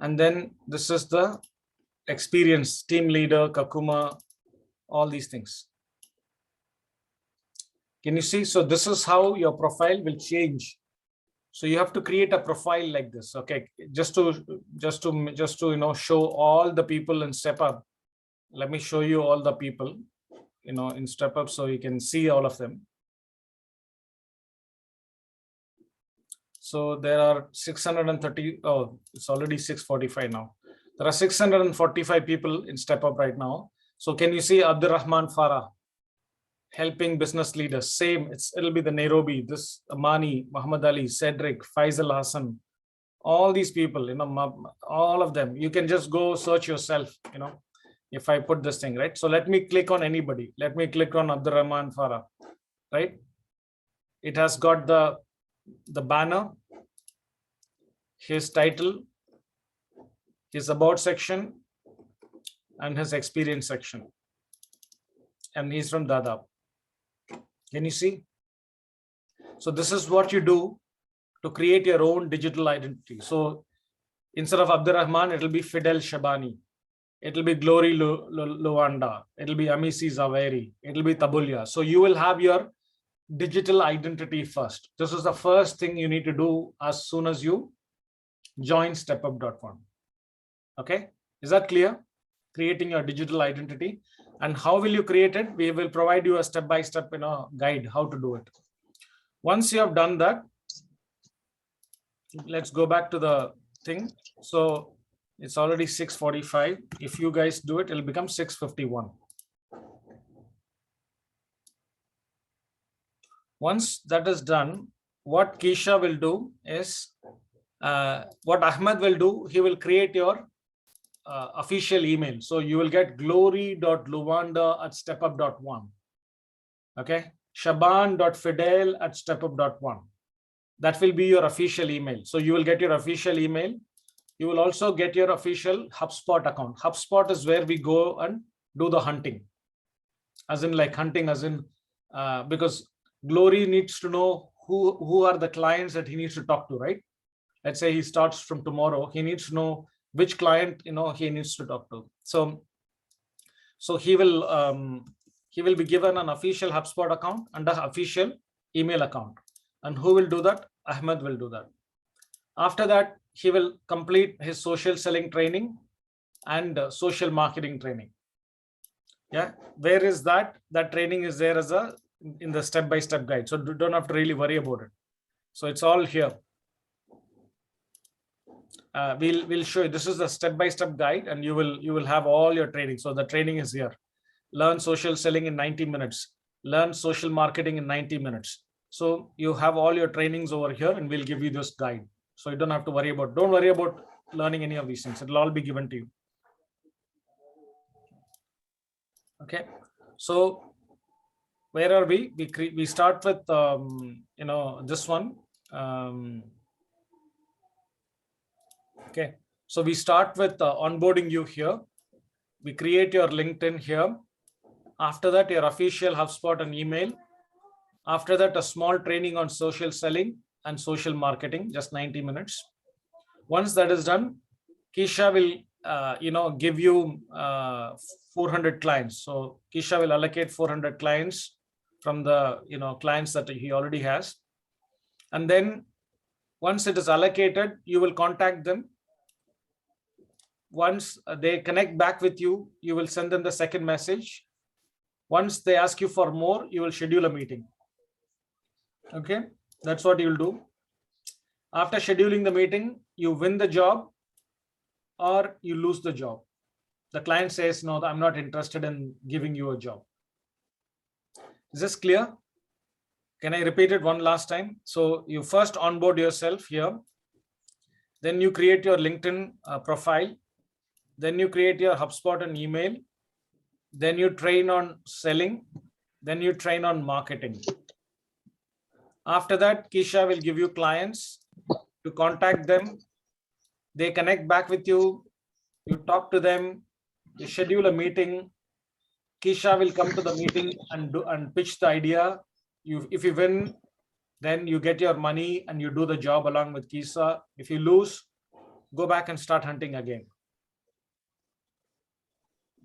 Speaker 1: And then this is the experience, team leader, Kakuma, all these things. Can you see? So this is how your profile will change. So you have to create a profile like this. Okay, just to show all the people in Step Up. Let me show you all the people in Step Up so you can see all of them. So there are 630. Oh, it's already 6:45 now. There are 645 people in Step Up right now. So can you see Abdurrahman Farah, helping business leaders? Same, it'll be the Nairobi, this Amani, Muhammad Ali, Cedric, Faisal Hassan, all these people, all of them. You can just go search yourself, if I put this thing, right? So let me click on anybody. Let me click on Abdurrahman Farah, right? It has got the banner, his title, his about section, and his experience section. And he's from Dadaab. Can you see? So this is what you do to create your own digital identity. So instead of Abdurrahman, it will be Fidel Shabani. It will be Glory Luanda. It will be Amisi Zaveri. It will be Tabulia. So you will have your digital identity first. This is the first thing you need to do as soon as you join stepup.com. Okay, is that clear? Creating your digital identity. And how will you create it? We will provide you a step-by-step guide how to do it. Once you have done that, let's go back to the thing. So it's already 6:45. If you guys do it, it'll become 6:51. Once that is done, what Keisha will do is, what Ahmed will do, he will create your official email. So you will get glory.luanda@stepup.one. Okay, shaban.fidel@stepup.one. That will be your official email. So you will get your official email. You will also get your official HubSpot account. HubSpot is where we go and do the hunting. As in like hunting, as in, because Glory needs to know who are the clients that he needs to talk to, right? Let's say he starts from tomorrow. He needs to know which client he needs to talk to. So he will be given an official HubSpot account and an official email account. And who will do that? Ahmed will do that. After that, he will complete his social selling training and social marketing training. Yeah, where is that? That training is there as in the step-by-step guide. So don't have to really worry about it. So it's all here. We'll show you. This is the step-by-step guide, and you will have all your training. So the training is here. Learn social selling in 90 minutes. Learn social marketing in 90 minutes. So you have all your trainings over here, and we'll give you this guide. So you don't have to worry about. Don't worry about learning any of these things. It'll all be given to you. Okay. So where are we? We start with this one. Okay. So we start with onboarding you here. We create your LinkedIn here. After that, your official HubSpot and email. After that, a small training on social selling and social marketing, just 90 minutes. Once that is done, Kisha will, give you 400 clients. So Kisha will allocate 400 clients from the, clients that he already has. And then once it is allocated, you will contact them. Once they connect back with you, you will send them the second message. Once they ask you for more, you will schedule a meeting. Okay, that's what you'll do. After scheduling the meeting, you win the job or you lose the job. The client says, no, I'm not interested in giving you a job. Is this clear? Can I repeat it one last time? So you first onboard yourself here. Then you create your LinkedIn profile. Then you create your HubSpot and email. Then you train on selling. Then you train on marketing. After that, Kisha will give you clients. You contact them. They connect back with you. You talk to them. You schedule a meeting. Kisha will come to the meeting and pitch the idea. If you win, then you get your money and you do the job along with Kisha. If you lose, go back and start hunting again.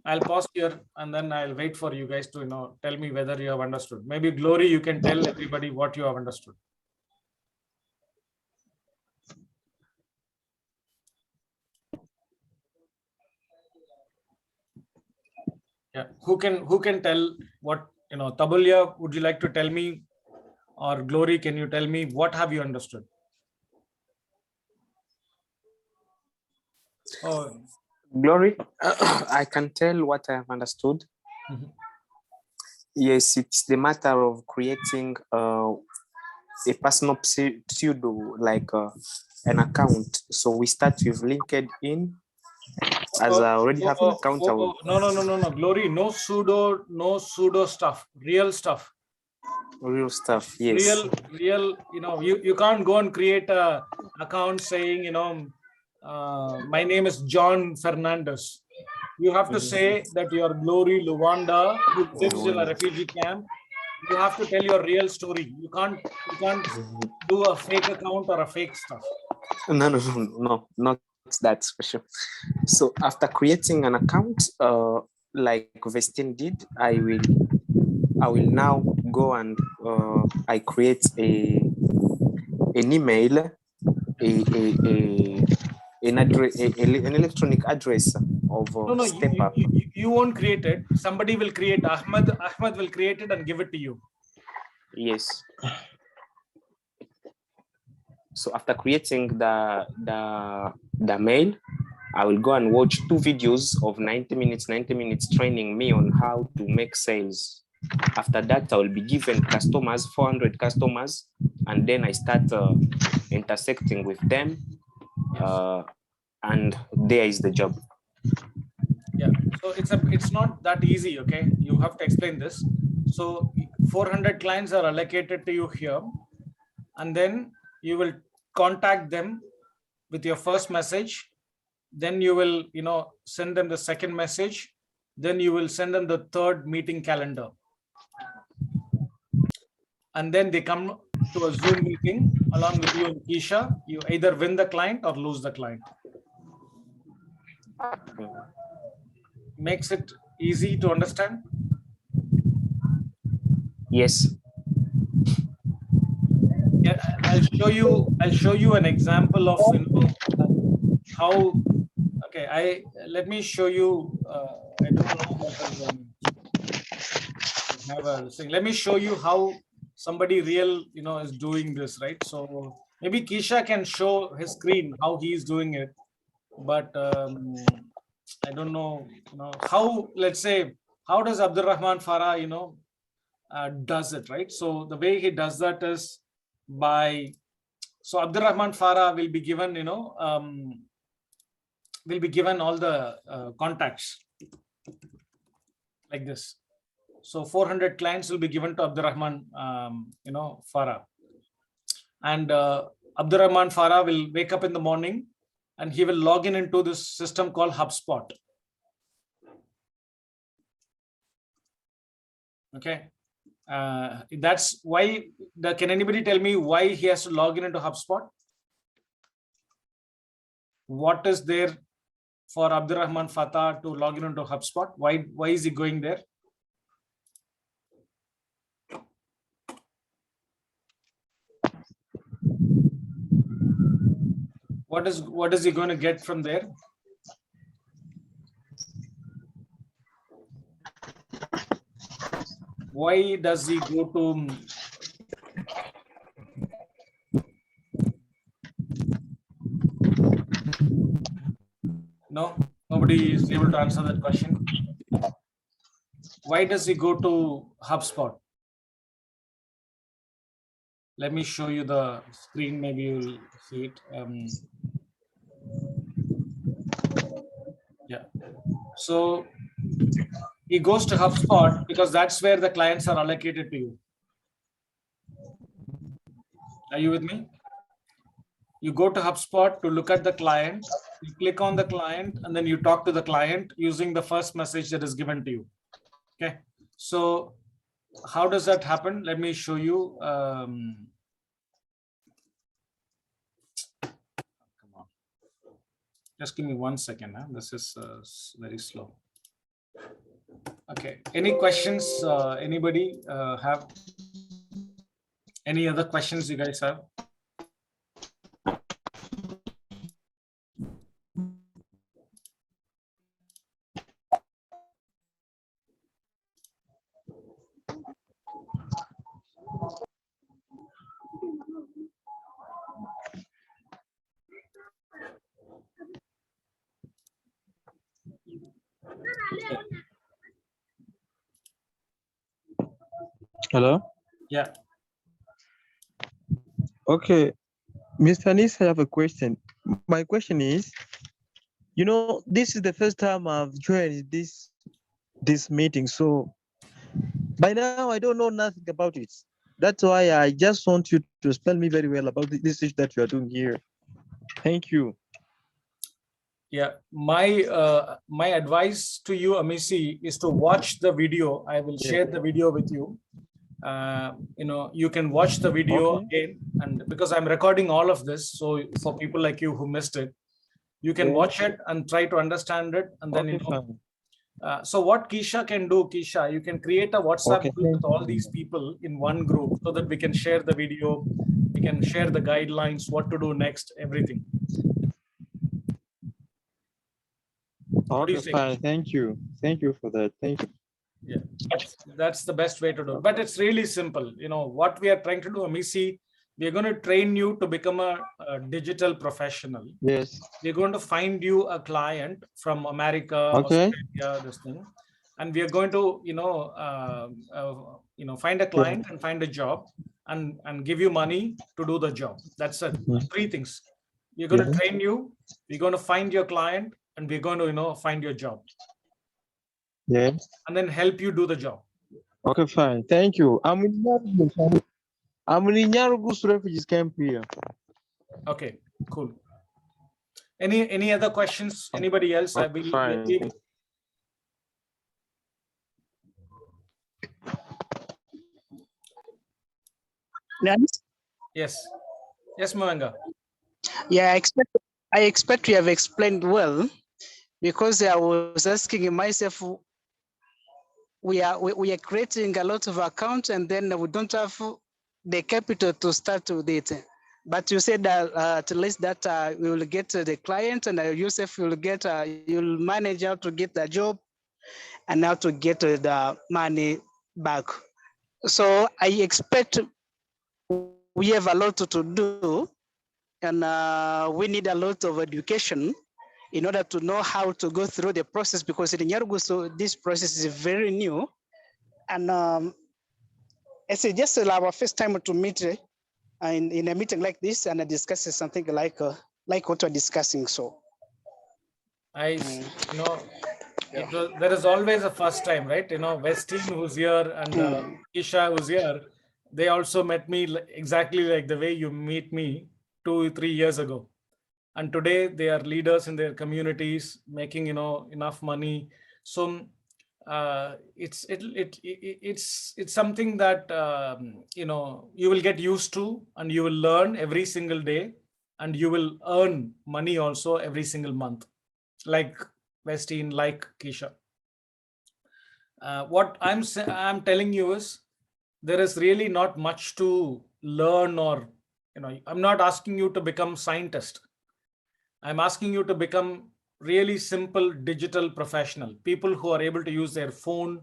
Speaker 1: I'll pause here and then I'll wait for you guys to tell me whether you have understood. Maybe Glory, you can tell everybody what you have understood. Yeah, who can tell what Tabulya, would you like to tell me, or Glory, can you tell me what have you understood? Oh,
Speaker 4: Glory, I can tell what I have understood.
Speaker 1: Mhm.
Speaker 4: Yes, it's the matter of creating a personal pseudo, like an account. So we start with LinkedIn. As I already have an account.
Speaker 1: No, Glory, no pseudo stuff, real stuff.
Speaker 4: Real stuff, yes.
Speaker 1: Real, you can't go and create a account saying, my name is John Fernandez. You have to say that you are Glory Luwanda, who lives in a refugee camp. You have to tell your real story. You can't do a fake account or a fake stuff.
Speaker 4: No, not that special. So after creating an account, like Vestin did, I will now go and I create an email, an electronic address of
Speaker 1: No,
Speaker 4: Step Up.
Speaker 1: you won't create it. Somebody will create. Ahmed will create it and give it to you.
Speaker 4: Yes. So after creating the mail, I will go and watch 2 videos of 90 minutes training me on how to make sales. After that, I will be given customers, 400 customers, and then I start intersecting with them. And there is the job.
Speaker 1: Yeah, so it's not that easy. Okay, you have to explain this. So 400 clients are allocated to you here, and then you will contact them with your first message. Then you will send them the second message. Then you will send them the third meeting calendar, and then they come to a Zoom meeting along with you and Kisha. You either win the client or lose the client. Makes it easy to understand?
Speaker 4: Yes.
Speaker 1: Yeah, I'll show you an example of how. Okay, let me show you. I don't know what is. Let me show you how somebody real is doing this, right? So maybe Kisha can show his screen how he is doing it, but I don't know how. Let's say, how does Abdurrahman Farah does it, right? So the way he does that is by. So Abdurrahman Farah will be given all the contacts like this. So 400 clients will be given to Abdurrahman Farah, and Abdurrahman Farah will wake up in the morning and he will log into this system called HubSpot. Okay. That's why. Can anybody tell me why he has to log in into HubSpot? What is there for Abdurrahman Fatah to log in into HubSpot? Why is he going there? What is he going to get from there? Why does he go to? No, nobody is able to answer that question. Why does he go to HubSpot? Let me show you the screen. Maybe you'll see it. Yeah. So he goes to HubSpot because that's where the clients are allocated to you. Are you with me? You go to HubSpot to look at the client, you click on the client, and then you talk to the client using the first message that is given to you. Okay. So how does that happen? Let me show you. Come on. Just give me 1 second. This is very slow. Okay. Any questions? Anybody have any other questions you guys have?
Speaker 5: Hello?
Speaker 1: Yeah.
Speaker 5: Okay. Mr. Nis, I have a question. My question is, you know, this is the first time I've joined this meeting. So by now I don't know nothing about it. That's why I just want you to explain me very well about this issue that you are doing here. Thank you.
Speaker 1: Yeah, my advice to you, Amisi, is to watch the video. I will share the video with you. You can watch the video again, and because I'm recording all of this, so for people like you who missed it, you can watch it and try to understand it, and then so what Kisha can do, Kisha, you can create a WhatsApp group with all these people in one group so that we can share the video, we can share the guidelines, what to do next, everything.
Speaker 5: Okay, fine. Thank you. Thank you for that. Thank you.
Speaker 1: Yeah, that's the best way to do it. But it's really simple. What we are trying to do, Amisi, we are going to train you to become a digital professional.
Speaker 5: Yes.
Speaker 1: We're going to find you a client from America, Australia, this thing, and we are going to, find a client and find a job and give you money to do the job. That's it. 3 things. We're going to train you. We're going to find your client, and we're going to, find your job.
Speaker 5: Yes.
Speaker 1: And then help you do the job.
Speaker 5: Okay, fine. Thank you. I'm in Nyarugus refugees camp here.
Speaker 1: Okay, cool. Any other questions? Anybody else?
Speaker 5: Fine.
Speaker 1: Yes. Yes, Mavanga.
Speaker 7: Yeah, I expect you have explained well, because I was asking myself, we are creating a lot of accounts and then we don't have the capital to start with it. But you said that at least that we will get the client, and Yusuf will get, you'll manage how to get the job and how to get the money back. So I expect we have a lot to do, and we need a lot of education in order to know how to go through the process, because in Nyarugu, so this process is very new. And it's just our first time to meet in a meeting like this and discuss something like what we're discussing. So
Speaker 1: there is always a first time, right? Westin, who's here, and Isha, who's here, they also met me exactly like the way you meet me 2-3 years ago. And today they are leaders in their communities, making enough money. So it's something that you will get used to, and you will learn every single day, and you will earn money also every single month, like Westin, like Keisha. What I'm telling you is, there is really not much to learn, or I'm not asking you to become scientist. I'm asking you to become really simple digital professional, people who are able to use their phone,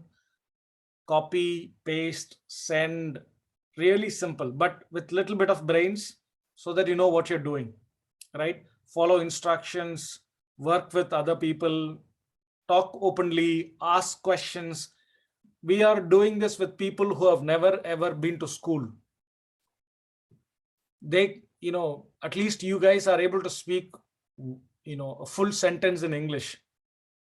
Speaker 1: copy, paste, send, really simple, but with little bit of brains, so that you know what you're doing, right? Follow instructions, work with other people, talk openly, ask questions. We are doing this with people who have never ever been to school. They, at least you guys are able to speak, a full sentence in English.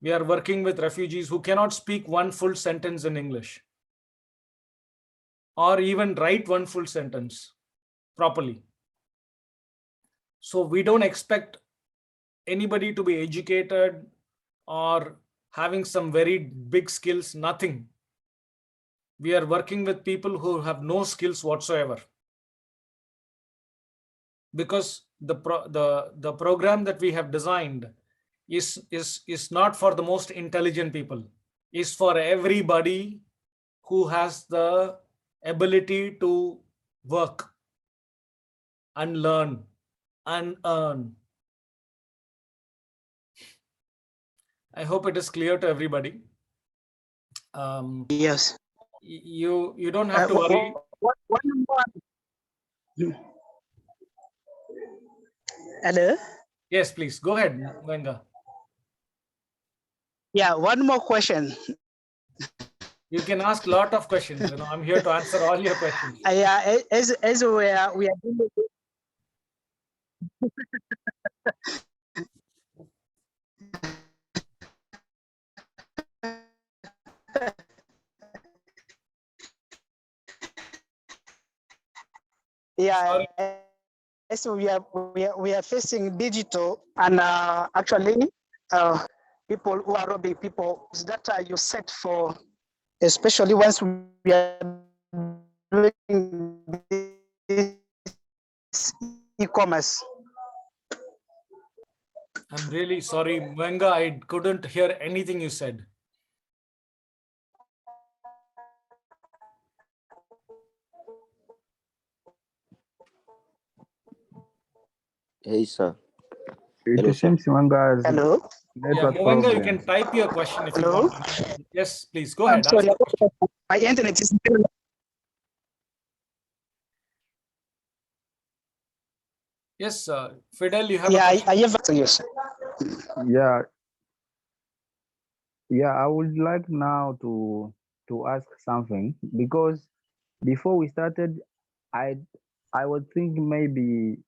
Speaker 1: We are working with refugees who cannot speak one full sentence in English, or even write one full sentence properly. So we don't expect anybody to be educated or having some very big skills, nothing. We are working with people who have no skills whatsoever, because the program that we have designed is not for the most intelligent people. Is for everybody who has the ability to work and learn and earn. I hope it is clear to everybody.
Speaker 7: Yes.
Speaker 1: You don't have to worry.
Speaker 7: One more. Hello.
Speaker 1: Yes, please go ahead, Venga.
Speaker 7: Yeah, one more question.
Speaker 1: You can ask a lot of questions. I'm here to answer all your questions.
Speaker 7: Yeah, as we are doing yeah, as we are facing digital, and actually people who are robbing people that you set for, especially once we are doing this e-commerce.
Speaker 1: I'm really sorry, Venga, I couldn't hear anything you said.
Speaker 9: Hey, sir.
Speaker 8: It seems Manga has
Speaker 7: Hello.
Speaker 8: network
Speaker 1: Yeah, Movenga, you
Speaker 8: problems.
Speaker 1: can type your question if you
Speaker 7: Hello?
Speaker 1: want. Yes, please go
Speaker 7: I'm
Speaker 1: ahead. Ask
Speaker 7: sorry,
Speaker 1: the question.
Speaker 7: my internet is.
Speaker 1: Yes, Fidel, you have a
Speaker 7: Yeah,
Speaker 1: question.
Speaker 7: I have yes.
Speaker 8: Yeah, I would like now to ask something, because before we started, I was thinking maybe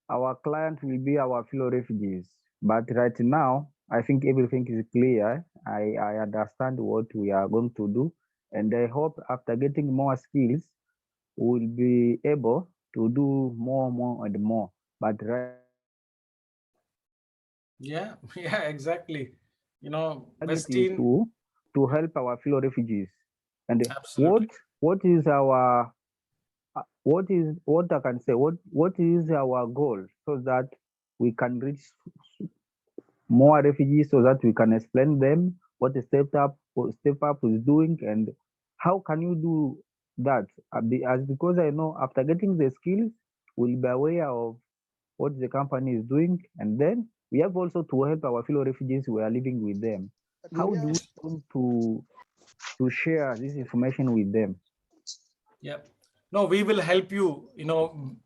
Speaker 8: our client will be our fellow refugees, but right now I think everything is clear. I understand what we are going to do, and I hope after getting more skills, we'll be able to do more and more. But right
Speaker 1: Yeah, yeah, exactly.
Speaker 8: target is
Speaker 1: Westin,
Speaker 8: to help our fellow refugees. And
Speaker 1: absolutely.
Speaker 8: what is our what I can say, what is our goal, so that we can reach more refugees, so that we can explain them what the step up is doing, and how can you do that? Because I know after getting the skills, we'll be aware of what the company is doing, and then we have also to help our fellow refugees who are living with them. How do we want to share this information with them?
Speaker 1: Yeah. No, we will help you,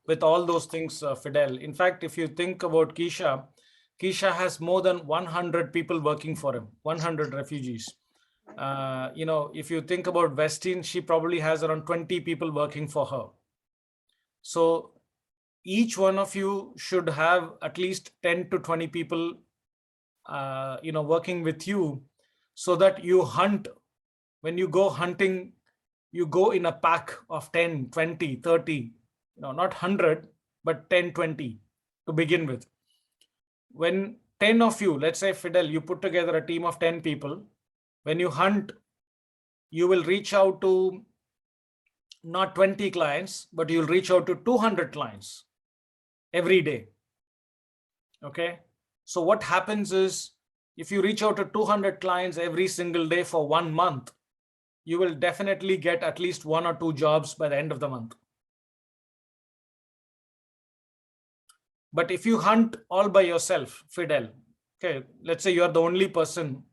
Speaker 1: with all those things, Fidel. In fact, if you think about Keisha has more than 100 people working for him, 100 refugees. If you think about Westin, she probably has around 20 people working for her. So each one of you should have at least 10 to 20 people, working with you, so that you hunt. When you go hunting, you go in a pack of 10, 20, 30, not 100, but 10, 20 to begin with. When 10 of you, let's say Fidel, you put together a team of 10 people. When you hunt, you will reach out to not 20 clients, but you'll reach out to 200 clients every day. Okay. So what happens is, if you reach out to 200 clients every single day for 1 month, you will definitely get at least 1 or 2 jobs by the end of the month. But if you hunt all by yourself, Fidel, okay, let's say you're the only person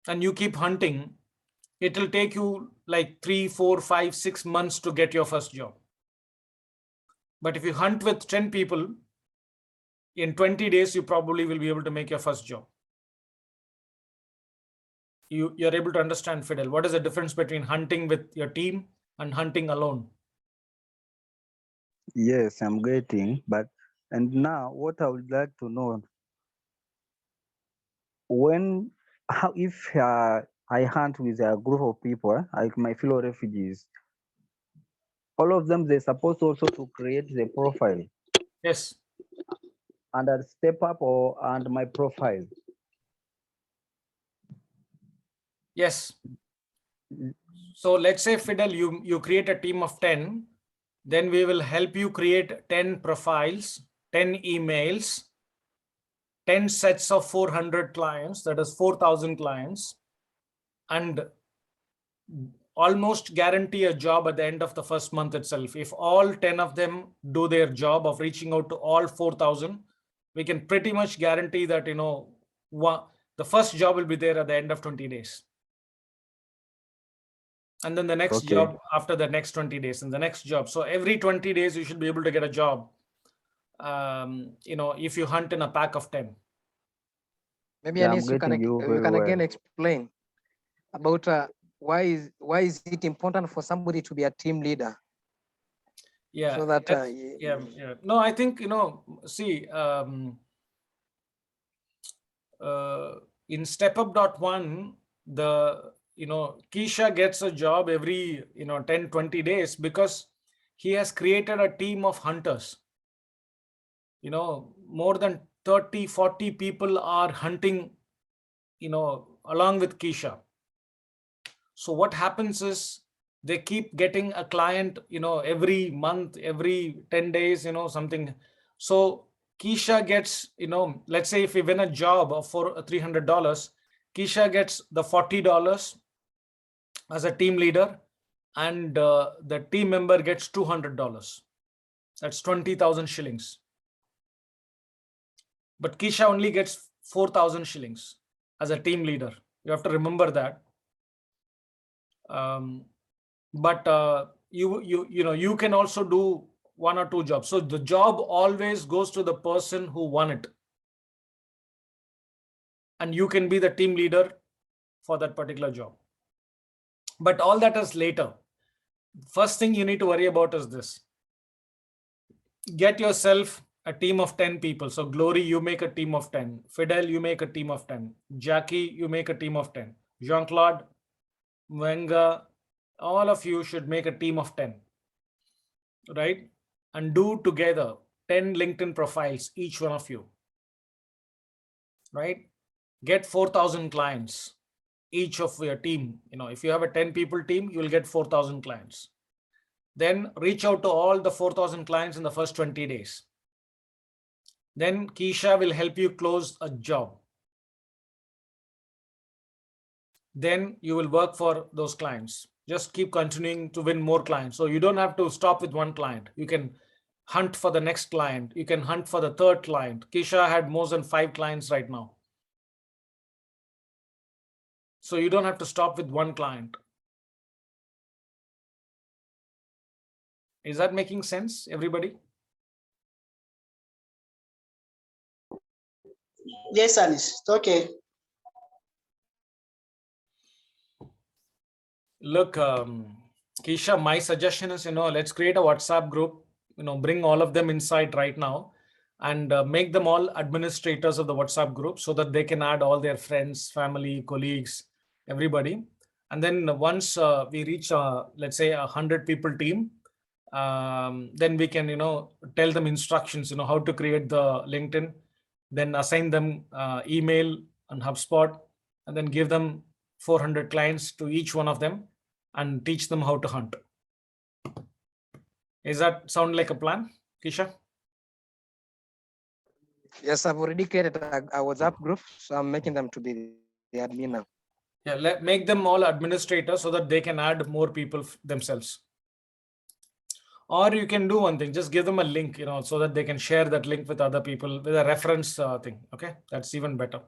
Speaker 1: and you keep hunting, it will take you like 3, 4, 5, 6 months to get your first job. But if you hunt with 10 people, in 20 days, you probably will be able to make your first job. You're able to understand, Fidel, what is the difference between hunting with your team and hunting alone?
Speaker 8: Yes, I'm getting, and now what I would like to know, if I hunt with a group of people, like my fellow refugees, all of them, they're supposed also to create the profile.
Speaker 1: Yes.
Speaker 8: Under Step Up and my profile.
Speaker 1: Yes. So let's say, Fidel, you create a team of 10, then we will help you create 10 profiles, 10 emails, 10 sets of 400 clients, that is 4,000 clients, and almost guarantee a job at the end of the first month itself. If all 10 of them do their job of reaching out to all 4,000, we can pretty much guarantee that, the first job will be there at the end of 20 days. And then the next job after the next 20 days and the next job. So every 20 days, you should be able to get a job, if you hunt in a pack of 10.
Speaker 3: Maybe Anis, you can again explain about why is it important for somebody to be a team leader?
Speaker 1: Yeah.
Speaker 3: So that
Speaker 1: yeah. No, I think, see, in StepUp.1, Kisha gets a job every 10, 20 days because he has created a team of hunters. More than 30, 40 people are hunting, along with Kisha. So what happens is they keep getting a client, every month, every 10 days, something. So Kisha gets, let's say if we win a job for $300, Kisha gets the $40 as a team leader, and the team member gets $200. That's 20,000 shillings. But Kisha only gets 4,000 shillings as a team leader. You have to remember that. But you can also do 1 or 2 jobs. So the job always goes to the person who won it. And you can be the team leader for that particular job. But all that is later. First thing you need to worry about is this. Get yourself a team of 10 people. So Glory, you make a team of 10. Fidel, you make a team of 10. Jackie, you make a team of 10. Jean-Claude, Mwenga, all of you should make a team of 10. Right? And do together 10 LinkedIn profiles, each one of you. Right? Get 4,000 clients, each of your team. If you have a 10 people team, you will get 4,000 clients. Then reach out to all the 4,000 clients in the first 20 days. Then Kisha will help you close a job. Then you will work for those clients. Just keep continuing to win more clients. So you don't have to stop with one client. You can hunt for the next client. You can hunt for the third client. Kisha had more than 5 clients right now. So you don't have to stop with one client. Is that making sense, everybody?
Speaker 10: Yes, Anis. It's okay.
Speaker 1: Look, Kisha, my suggestion is, let's create a WhatsApp group, bring all of them inside right now and make them all administrators of the WhatsApp group so that they can add all their friends, family, colleagues, everybody. And then once we reach, let's say 100 people team, then we can, tell them instructions, how to create the LinkedIn, then assign them email and HubSpot, and then give them 400 clients to each one of them and teach them how to hunt. Is that sound like a plan, Kisha?
Speaker 3: Yes, I've already created a WhatsApp group, so I'm making them to be the admin now.
Speaker 1: Yeah, make them all administrators so that they can add more people themselves. Or you can do one thing, just give them a link, so that they can share that link with other people with a reference thing. Okay, that's even better.